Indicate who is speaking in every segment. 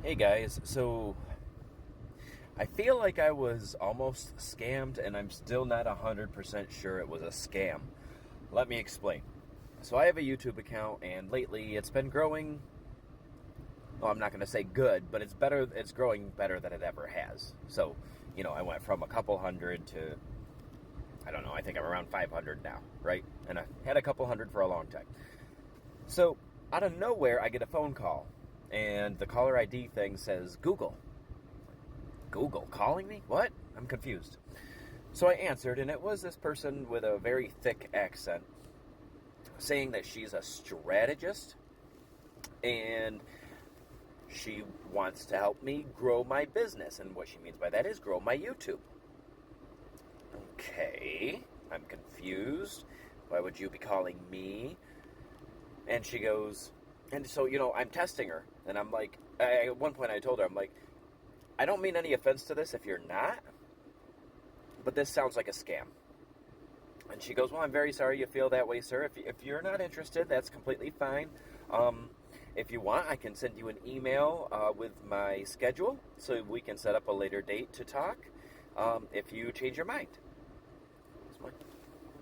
Speaker 1: Hey guys, so I feel like I was almost scammed and I'm still not 100% sure it was a scam. Let me explain. So I have a YouTube account and lately it's been growing, well, I'm not going to say good, but it's growing better than it ever has. So, I went from a couple hundred to, I don't know, I think I'm around 500 now, right? And I had a couple hundred for a long time. So, out of nowhere, I get a phone call and the caller ID thing says Google. Google calling me? What? I'm confused. So I answered, and it was this person with a very thick accent saying that she's a strategist and she wants to help me grow my business. And what she means by that is grow my YouTube. Okay, I'm confused. Why would you be calling me? And she goes, and so, I'm testing her. And I'm like, at one point I told her, I'm like, I don't mean any offense to this if you're not, but this sounds like a scam. And she goes, well, I'm very sorry you feel that way, sir. If you're not interested, that's completely fine. If you want, I can send you an email with my schedule so we can set up a later date to talk if you change your mind. So I'm like,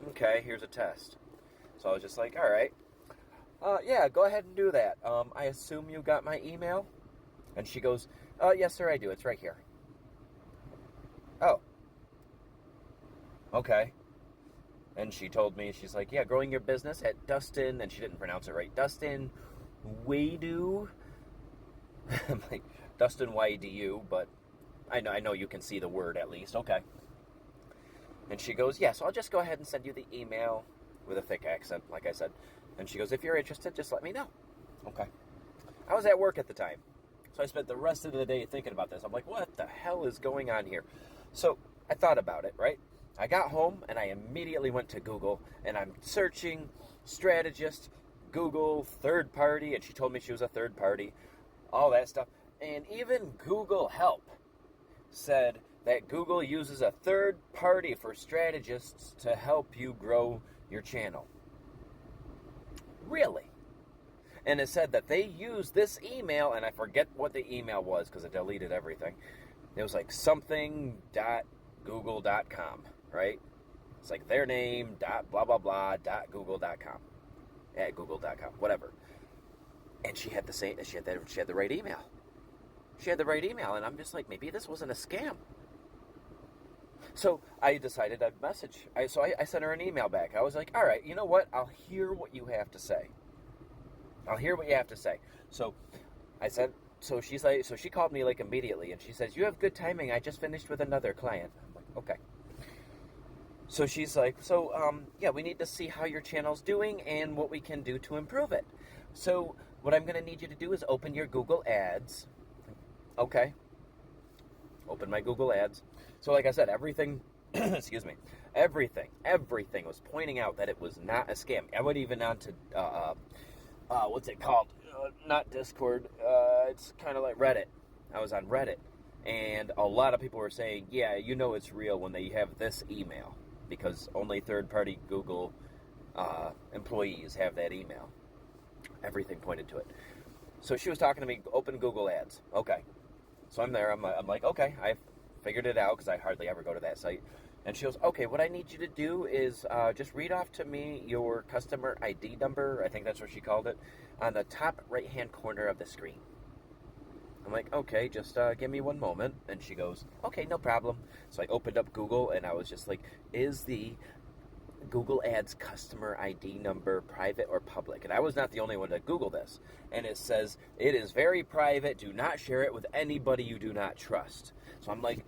Speaker 1: okay, here's a test. So I was just like, all right. Yeah, go ahead and do that. I assume you got my email? And she goes, yes, sir, I do. It's right here. Oh, okay. And she told me, she's like, yeah, growing your business at Dustin, and she didn't pronounce it right, Dustin Wadu. I'm like, Dustin YDU, but I know you can see the word at least. Okay. And she goes, yeah, so I'll just go ahead and send you the email with a thick accent, like I said. And she goes, if you're interested, just let me know. Okay. I was at work at the time. So I spent the rest of the day thinking about this. I'm like, what the hell is going on here? So I thought about it, right? I got home and I immediately went to Google and I'm searching strategist, Google, third party, and she told me she was a third party, all that stuff. And even Google Help said that Google uses a third party for strategists to help you grow your channel. Really? And it said that they used this email, and I forget what the email was because I deleted everything. It was like something.google.com, right? It's like their name, dot blah, blah, blah, dot google.com, at google.com, whatever. And she had the right email. She had the right email, and I'm just like, maybe this wasn't a scam. So I decided I'd message. I sent her an email back. I was like, all right, you know what? I'll hear what you have to say. So I said, so she called me like immediately and she says, you have good timing. I just finished with another client. I'm like, okay. So she's like, yeah, we need to see how your channel's doing and what we can do to improve it. So what I'm going to need you to do is open your Google Ads. Okay. Open my Google Ads. So like I said, everything, excuse me, everything was pointing out that it was not a scam. I went even on to, what's it called? Not Discord. It's kind of like Reddit. I was on Reddit, and a lot of people were saying, yeah, it's real when they have this email, because only third-party Google employees have that email. Everything pointed to it. So she was talking to me, open Google Ads. Okay. So I'm there. I'm like, okay, I figured it out because I hardly ever go to that site. And she goes, okay, what I need you to do is just read off to me your customer ID number, I think that's what she called it, on the top right-hand corner of the screen. I'm like, okay, just give me one moment. And she goes, okay, no problem. So I opened up Google, and I was just like, is the Google Ads customer ID number private or public? And I was not the only one to Google this. And it says, it is very private. Do not share it with anybody you do not trust. So I'm like,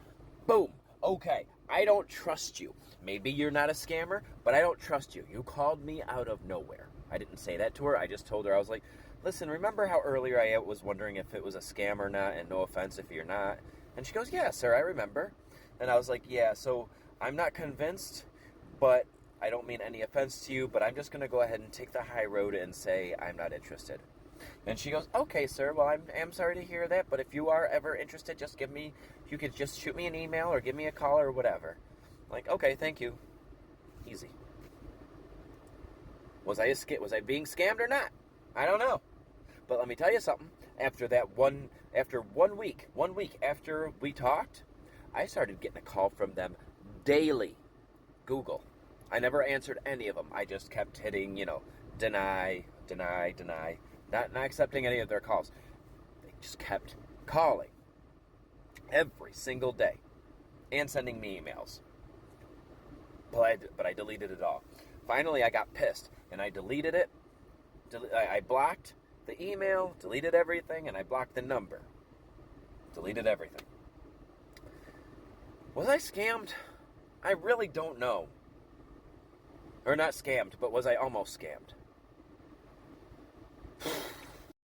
Speaker 1: boom. Okay, I don't trust you. Maybe you're not a scammer, but I don't trust you. You called me out of nowhere. I didn't say that to her. I just told her, I was like, listen, remember how earlier I was wondering if it was a scam or not, and no offense if you're not? And she goes, yeah, sir, I remember. And I was like, yeah, so I'm not convinced, but I don't mean any offense to you, but I'm just going to go ahead and take the high road and say I'm not interested. And she goes, okay, sir, well, I'm sorry to hear that, but if you are ever interested, you could just shoot me an email or give me a call or whatever. I'm like, okay, thank you. Easy. Was I being scammed or not? I don't know. But let me tell you something. After 1 week after we talked, I started getting a call from them daily. Google. I never answered any of them. I just kept hitting, deny, deny, deny, not accepting any of their calls. They just kept calling every single day and sending me emails. But I deleted it all. Finally, I got pissed and I deleted it. I blocked the email, deleted everything, and I blocked the number. Deleted everything. Was I scammed? I really don't know. Or not scammed, but was I almost scammed?